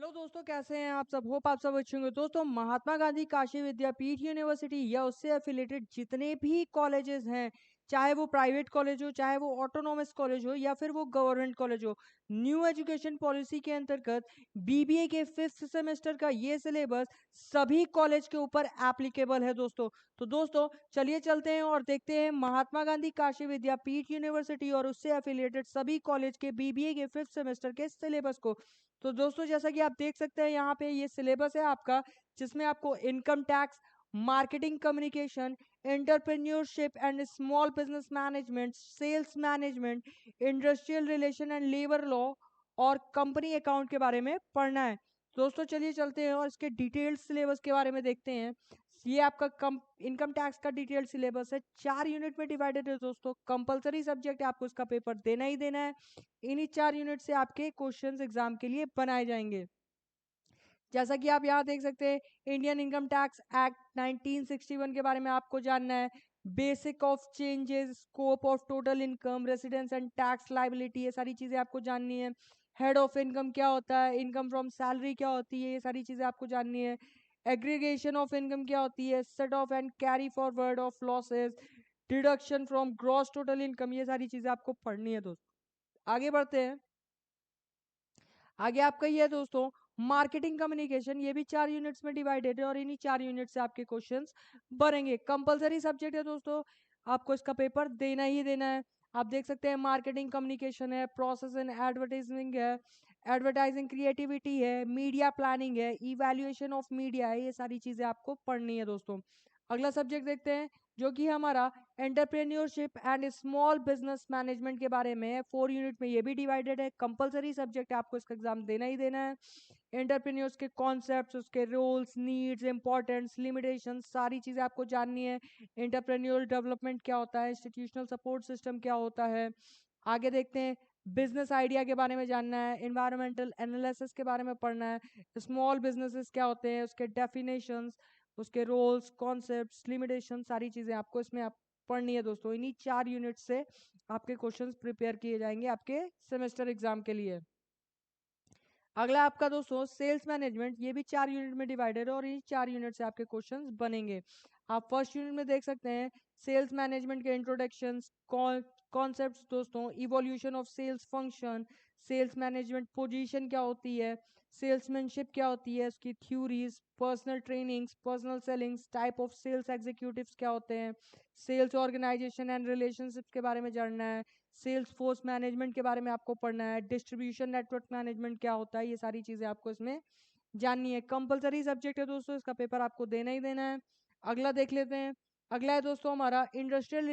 Hello दोस्तों, कैसे हैं आप सब। होप आप सब अच्छे होंगे। दोस्तों, महात्मा गांधी काशी विद्यापीठ यूनिवर्सिटी या उससे एफिलेटेड जितने भी कॉलेजेस हैं, चाहे वो प्राइवेट कॉलेज हो, चाहे वो ऑटोनॉमस कॉलेज हो या फिर वो गवर्नमेंट कॉलेज हो, न्यू एजुकेशन पॉलिसी के अंतर्गत बीबीए के 5th सेमेस्टर का ये सिलेबस सभी कॉलेज के ऊपर एप्लीकेबल है दोस्तों। तो दोस्तों, चलिए चलते हैं और देखते हैं महात्मा गांधी काशी विद्यापीठ यूनिवर्सिटी और उससे एफिलेटेड सभी कॉलेज के बीबीए के 5th सेमेस्टर के सिलेबस को। तो दोस्तों, जैसा कि आप देख सकते हैं यहाँ पे ये सिलेबस है आपका, जिसमें आपको income tax, marketing communication, entrepreneurship and small business management, sales management, industrial relation and labour law और कंपनी अकाउंट के बारे में पढ़ना है। दोस्तों, चलिए चलते हैं और इसके डिटेल्ड सिलेबस के बारे में देखते हैं। ये आपका इनकम टैक्स का डिटेल्ड सिलेबस है, 4 यूनिट में डिवाइडेड है दोस्तों। कंपलसरी सब्जेक्ट है, आपको इसका पेपर देना ही देना है। इन्हीं 4 यूनिट से आपके क्वेश्चंस एग्जाम के लिए बनाए जाएंगे। जैसा कि आप यहाँ देख सकते हैं, इंडियन इनकम टैक्स एक्ट 1961 के बारे में आपको जानना है। Basic of changes, scope of total income, residence and tax liability, ये सारी चीजें आपको जाननी है। हेड ऑफ इनकम क्या होता है, इनकम फ्रॉम सैलरी क्या होती है, ये सारी चीजें आपको जाननी है। एग्रीगेशन ऑफ इनकम क्या होती है, set of and carry forward of losses, deduction from gross total income, ये सारी चीजें आपको पढ़नी है दोस्तों। आगे बढ़ते हैं। आगे आपका ये है दोस्तों, मार्केटिंग कम्युनिकेशन, ये भी 4 यूनिट्स में डिवाइडेड है और इन्हीं 4 यूनिट से आपके क्वेश्चंस बनेंगे। कंपलसरी सब्जेक्ट है दोस्तों, आपको इसका पेपर देना ही देना है। आप देख सकते हैं, मार्केटिंग कम्युनिकेशन है, प्रोसेस एंड एडवर्टाइजिंग है, एडवर्टाइजिंग क्रिएटिविटी है, मीडिया प्लानिंग है, इवैल्यूएशन ऑफ मीडिया है, ये सारी चीजें आपको पढ़नी है दोस्तों। अगला सब्जेक्ट देखते हैं, जो कि हमारा entrepreneurship and small business management के बारे में है। 4 यूनिट में ये भी डिवाइडेड है, कंपलसरी सब्जेक्ट है, आपको इसका एग्जाम देना ही देना है। एंटरप्रेन्योर्स के कॉन्सेप्ट्स, उसके रोल्स, नीड्स, इंपॉर्टेंस, लिमिटेशन, सारी चीजें आपको जाननी है। एंटरप्रेन्योरल डेवलपमेंट क्या होता है, इंस्टीट्यूशनल सपोर्ट सिस्टम क्या होता है। आगे देखते हैं, बिजनेस आइडिया के बारे में जानना है, एनवायरमेंटल एनालिसिस के बारे में पढ़ना है, स्मॉल बिजनेसेस क्या होते हैं, उसके डेफिनेशंस, उसके रोल्स, कॉन्सेप्ट्स, लिमिटेशन, सारी चीजें आपको इसमें आप पढ़नी है दोस्तों। इन्हीं 4 यूनिट से आपके क्वेश्चंस प्रिपेयर किए जाएंगे आपके सेमेस्टर एग्जाम के लिए। अगला आपका दोस्तों सेल्स मैनेजमेंट, ये भी 4 यूनिट में डिवाइडेड है और ये 4 यूनिट से आपके क्वेश्चंस बनेंगे। आप फर्स्ट यूनिट में देख सकते हैं, सेल्स मैनेजमेंट के इंट्रोडक्शन, कॉन्सेप्ट्स दोस्तों, evolution of sales function, sales management position क्या होती है, सेल्समैनशिप क्या होती है, उसकी theories, personal trainings, personal sellings, type of sales executives क्या होते हैं, सेल्स ऑर्गेनाइजेशन एंड रिलेशनशिप्स के बारे में जानना है। सेल्स फोर्स मैनेजमेंट के बारे में आपको पढ़ना है। डिस्ट्रीब्यूशन नेटवर्क मैनेजमेंट क्या होता है, ये सारी चीजें आपको इसमें जाननी है। कंपलसरी सब्जेक्ट है दोस्तों, इसका पेपर आपको देना ही देना है। अगला देख लेते हैं। अगला है दोस्तों हमारा industrial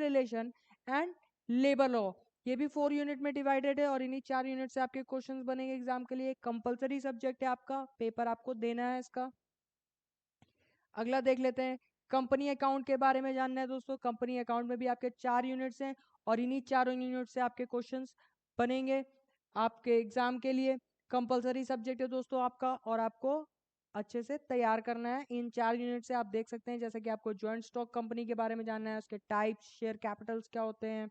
relation and labour law, ये भी 4 यूनिट में डिवाइडेड है और इन्हीं 4 यूनिट से आपके क्वेश्चंस बनेंगे एग्जाम के लिए। कंपलसरी सब्जेक्ट है आपका, पेपर आपको देना है इसका। अगला देख लेते हैं, कंपनी अकाउंट के बारे में जानना है दोस्तों। कंपनी अकाउंट में भी आपके 4 यूनिट्स हैं और इन्हीं चारों यूनिट से आपके क्वेश्चंस बनेंगे आपके एग्जाम के लिए। कंपलसरी सब्जेक्ट है दोस्तों आपका और आपको अच्छे से तैयार करना है। इन 4 यूनिट से आप देख सकते हैं, जैसे कि आपको ज्वाइंट स्टॉक कंपनी के बारे में जानना है, उसके टाइप्स, शेयर कैपिटल्स क्या होते हैं,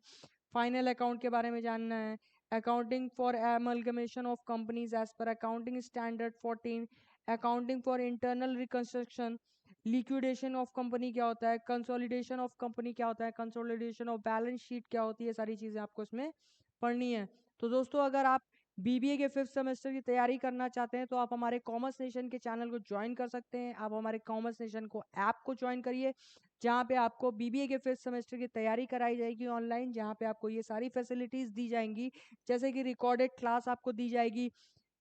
फाइनल अकाउंट के बारे में जानना है, accounting for amalgamation of companies as per accounting standard 14, accounting for internal reconstruction, liquidation of company क्या होता है, कंसोलिडेशन ऑफ कंपनी क्या होता है, कंसोलिडेशन ऑफ बैलेंस शीट क्या होती है, सारी चीजें आपको इसमें पढ़नी है। तो दोस्तों, अगर आप बीबीए के 5th सेमेस्टर की तैयारी करना चाहते हैं तो आप हमारे कॉमर्स नेशन के चैनल को ज्वाइन कर सकते हैं। आप हमारे कॉमर्स नेशन को ऐप को ज्वाइन करिए, जहाँ पे आपको बीबीए के 5th सेमेस्टर की तैयारी कराई जाएगी ऑनलाइन, जहाँ पे आपको ये सारी फैसिलिटीज दी जाएंगी, जैसे कि रिकॉर्डेड क्लास आपको दी जाएगी,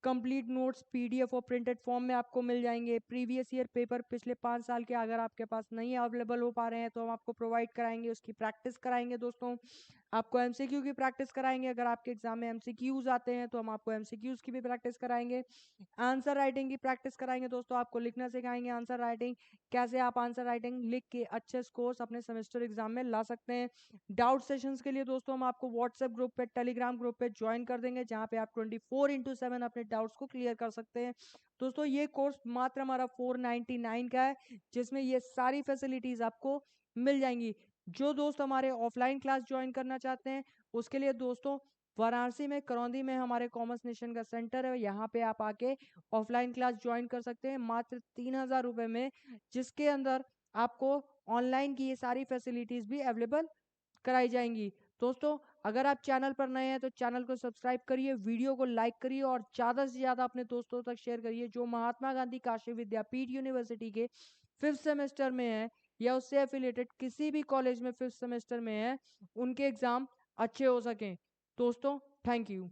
कंप्लीट नोट्स पीडीएफ और प्रिंटेड फॉर्म में आपको मिल जाएंगे, प्रीवियस ईयर पेपर पिछले 5 साल के अगर आपके पास नहीं अवेलेबल हो पा रहे हैं तो हम आपको प्रोवाइड कराएंगे, उसकी प्रैक्टिस कराएंगे दोस्तों। आपको एमसीक्यू की प्रैक्टिस कराएंगे, अगर आपके एग्जाम में एमसीक्यूज आते हैं तो हम आपको एमसीक्यूज की भी प्रैक्टिस कराएंगे। आंसर राइटिंग की प्रैक्टिस कराएंगे दोस्तों, आपको लिखना सिखाएंगे आंसर राइटिंग, कैसे आप आंसर राइटिंग लिख के अच्छे स्कोर्स अपने सेमेस्टर एग्जाम में ला सकते हैं। डाउट सेशंस के लिए दोस्तों हम आपको व्हाट्सएप ग्रुप पे, टेलीग्राम ग्रुप पे ज्वाइन कर देंगे, जहाँ पे आप 24/7 अपने डाउट्स को क्लियर कर सकते हैं। दोस्तों, ये कोर्स मात्र हमारा 499 का है, जिसमें ये सारी फैसिलिटीज आपको मिल जाएंगी। जो दोस्त हमारे ऑफलाइन क्लास ज्वाइन करना चाहते हैं, उसके लिए दोस्तों वाराणसी में करौंदी में हमारे कॉमर्स नेशन का सेंटर है, यहाँ पे आप आके ऑफलाइन क्लास ज्वाइन कर सकते हैं मात्र 3,000 रुपये में, जिसके अंदर आपको ऑनलाइन की ये सारी फैसिलिटीज भी अवेलेबल कराई जाएंगी। दोस्तों, अगर आप चैनल पर नए हैं तो चैनल को सब्सक्राइब करिए, वीडियो को लाइक करिए और ज़्यादा से ज़्यादा अपने दोस्तों तक शेयर करिए जो महात्मा गांधी काशी विद्यापीठ यूनिवर्सिटी के 5th सेमेस्टर में है या उससे एफिलेटेड किसी भी कॉलेज में 5th सेमेस्टर में है, उनके एग्ज़ाम अच्छे हो सकें। दोस्तों, थैंक यू।